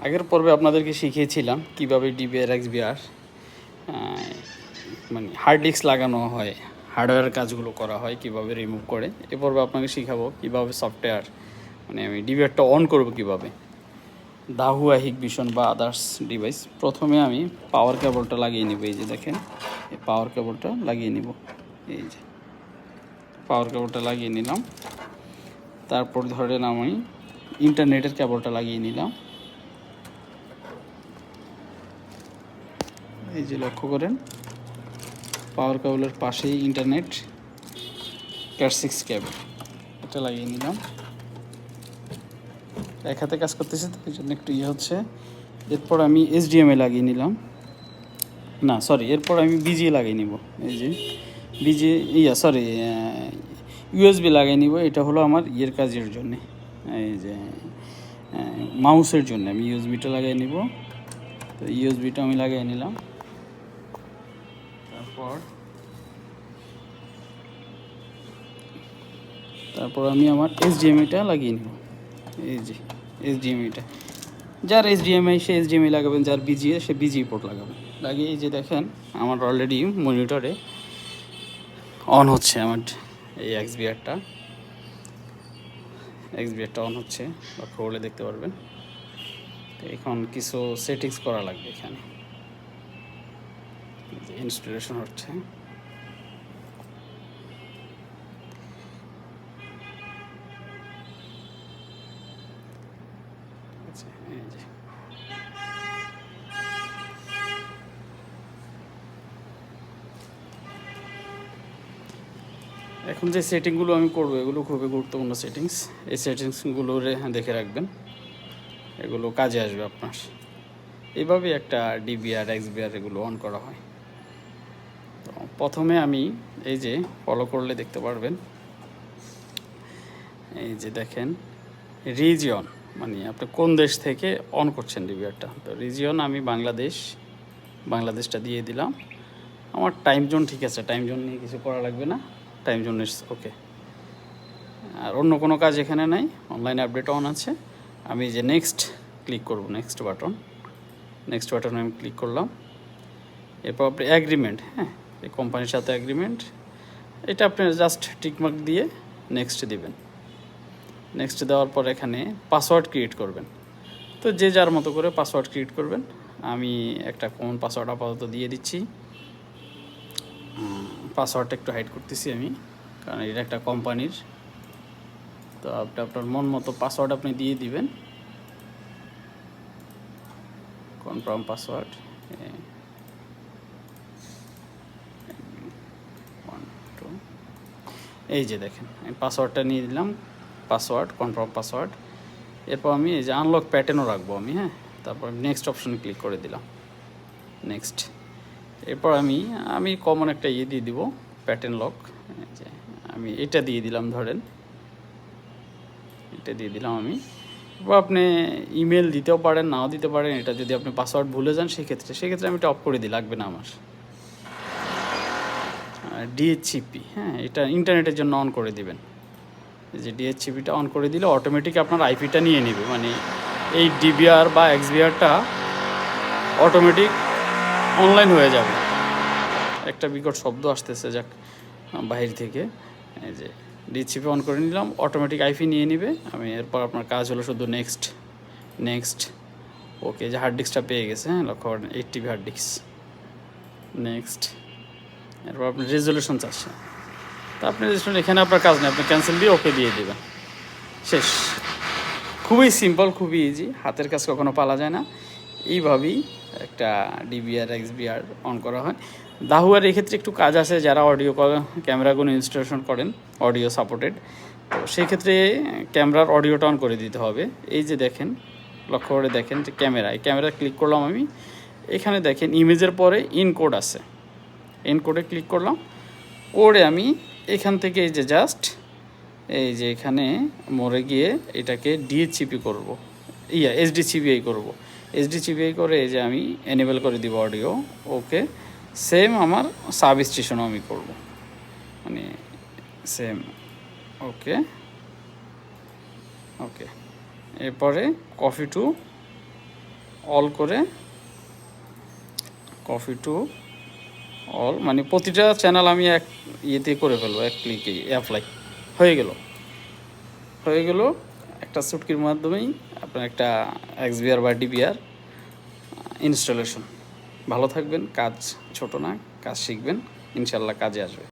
আগের পর্বে আপনাদেরকে শিখিয়েছিলাম কীভাবে ডিবিআর এক্সবিআর মানে হার্ড ডিস্ক লাগানো হয়, হার্ডওয়্যার কাজগুলো করা হয়, কীভাবে রিমুভ করে। এ পর্বে আপনাকে শিখাবো কীভাবে সফটওয়্যার মানে আমি ডিবিআরটা অন করব কীভাবে, দাহুয়া হিগবিশন বা আদার্স ডিভাইস। প্রথমে আমি পাওয়ার কেবলটা লাগিয়ে নিব। এই যে দেখেন, এই পাওয়ার কেবলটা লাগিয়ে নিব। এই যে পাওয়ার কেবলটা লাগিয়ে নিলাম। তারপর ধরেন আমি ইন্টারনেটের কেবলটা লাগিয়ে নিলাম। এই যে লক্ষ্য করেন, পাওয়ার কেবলের পাশেই ইন্টারনেট ক্যাট6 কেবল, এটা লাগিয়ে নিলাম। এক হাতে কাজ করতেছে তো এই জন্য একটু হচ্ছে। এরপর আমি এইচডিএমআই লাগিয়ে নিলাম, না সরি, এরপর আমি বিজিএ লাগিয়ে নিব। এই যে বিজিএ ইউএসবি লাগিয়ে নিব। এটা হলো আমার ইয়ের কাজের জন্যে, এই যে মাউসের জন্য আমি ইউএসবিটা লাগিয়ে নিব। তো ইউএসবিটা আমি লাগিয়ে নিলাম। তারপর আমি আমার এইচডিএমআইটা লাগিয়ে নিব। এই যে এইচডিএমআইটা, যার এইচডিএমআই সে এইচডিএমআই লাগাবেন, যার বিজিএ সে বিজিএ পোর্ট লাগাবেন। লাগিয়ে এই যে দেখেন আমার অলরেডি মনিটরে অন হচ্ছে আমার এই এক্সবিআরটা অন হচ্ছে, লক্ষ্য করলে দেখতে পারবেন। তো এখন কিছু সেটিংস করা লাগবে। এখানে ইনস্টলেশন হচ্ছে। এই যে এখন যে সেটিংগুলো আমি করবো এগুলো খুবই গুরুত্বপূর্ণ সেটিংস। এই সেটিংসগুলো দেখে রাখবেন, এগুলো কাজে আসবে আপনার। এইভাবে একটা ডিবিআর এক্সবিআর এগুলো অন করা হয়। তো প্রথমে আমি এই যে ফলো করলে দেখতে পারবেন, এই যে দেখেন রিজিয়ন, মানে আপনি কোন দেশ থেকে অন করছেন ডিবিআরটা। তো রিজিয়ন আমি বাংলাদেশটা দিয়ে দিলাম। আমার টাইম জোন ঠিক আছে, টাইম জোন নিয়ে কিছু করা লাগবে না, টাইম জোন ওকে। আর অন্য কোনো কাজ এখানে নাই, অনলাইন আপডেট অন আছে। আমি যে নেক্সট ক্লিক করব, নেক্সট বাটন আমি ক্লিক করলাম। এরপর আপনি অ্যাগ্রিমেন্ট, হ্যাঁ এই কোম্পানির সাথে অ্যাগ্রিমেন্ট, এটা আপনি জাস্ট টিকমার্ক দিয়ে নেক্সট দিবেন। নেক্সট দেওয়ার পর এখানে পাসওয়ার্ড ক্রিয়েট করবেন। তো যে যার মতো করে পাসওয়ার্ড ক্রিয়েট করবেন। আমি একটা কমন পাসওয়ার্ড আপাতত দিয়ে দিচ্ছি। পাসওয়ার্ডটা একটু হাইড করতেছি আমি, কারণ এটা একটা কোম্পানির। তো আপনি আপনার মন মতো পাসওয়ার্ড আপনি দিয়ে দিবেন, কনফার্ম পাসওয়ার্ড। এই যে দেখেন আমি পাসওয়ার্ডটা নিয়ে দিলাম, কনফার্ম পাসওয়ার্ড। এরপর আমি এই যে আনলক প্যাটার্নও রাখবো আমি, হ্যাঁ। তারপর নেক্সট অপশনে ক্লিক করে দিলাম, নেক্সট। এরপর আমি কমন একটা দিয়ে দিব, প্যাটার্ন লক। যে আমি এটা দিয়ে দিলাম, ধরেন এটা দিয়ে দিলাম আমি। এরপর আপনি ইমেল দিতেও পারেন, নাও দিতে পারেন। এটা যদি আপনি পাসওয়ার্ড ভুলে যান সেক্ষেত্রে আমি এটা অফ করে দিই, লাগবে না আমার। ডিএইচসিপি, হ্যাঁ এটা ইন্টারনেটের জন্য অন করে দিবেন। এই যে ডিএইচসিপিটা অন করে দিলে অটোমেটিক আপনার আইপিটা নিয়ে নেবে, মানে এই ডিবিআর বা এক্সবিআরটা অটোমেটিক অনলাইন হয়ে যাবে। একটা বিকট শব্দ আসতেছে যাক বাহির থেকে। এই যে ডিএইচসিপি অন করে নিলাম, অটোমেটিক আইপি নিয়ে নেবে। আমি এরপর আপনার কাজ হলো শুধু নেক্সট ওকে। যে হার্ড ডিস্কটা পেয়ে গেছে, হ্যাঁ লক্ষ্য করেন 8 টিবি হার্ড ডিস্ক, নেক্সট। এরপর আপনি রেজলিউশন চাচ্ছে, তো আপনি রেজলিউশন এখানে আপনার কাজ নেই, আপনি ক্যান্সেল দিয়ে ওকে দিয়ে দেবেন, শেষ। খুবই সিম্পল, খুবই ইজি, হাতের কাজ কখনো পালা যায় না। এইভাবেই একটা ডিবিআর এক্সবিআর অন করা হয়। দাহুয়ার এক্ষেত্রে একটু কাজ আছে, যারা অডিও ক্যামেরাগুলো ইনস্টলেশন করেন, অডিও সাপোর্টেড, তো সেই ক্ষেত্রে ক্যামেরার অডিওটা অন করে দিতে হবে। এই যে দেখেন, লক্ষ্য করে দেখেন যে ক্যামেরা ক্লিক করলাম আমি, এখানে দেখেন ইমেজের পরে ইনকোড আছে, ইনকোডে ক্লিক করলাম। করে আমি এখান থেকে এই যে জাস্ট এই যে এখানে মরে গিয়ে এটাকে ডিএইচসিপি করব, এসডিসিবিআই করব। এসডিসিবিআই করে এই যে আমি এনেবল করে দিব অডিও, ওকে। সেম আমার সাব স্টেশনও আমি করব, মানে সেম, ওকে। এরপরে কপি টু অল করে কপি টু অল, মানে প্রতিটা চ্যানেল আমি এক ইয়েতে করে ফেলবো, এক ক্লিকে অ্যাপ্লাই হয়ে গেল। একটা চুটকির মাধ্যমেই আপনার একটা এক্সবিআর বা ডিবিআর ইনস্টলেশন। ভালো থাকবেন, কাজ ছোট না, কাজ শিখবেন, ইনশাল্লাহ কাজে আসবে।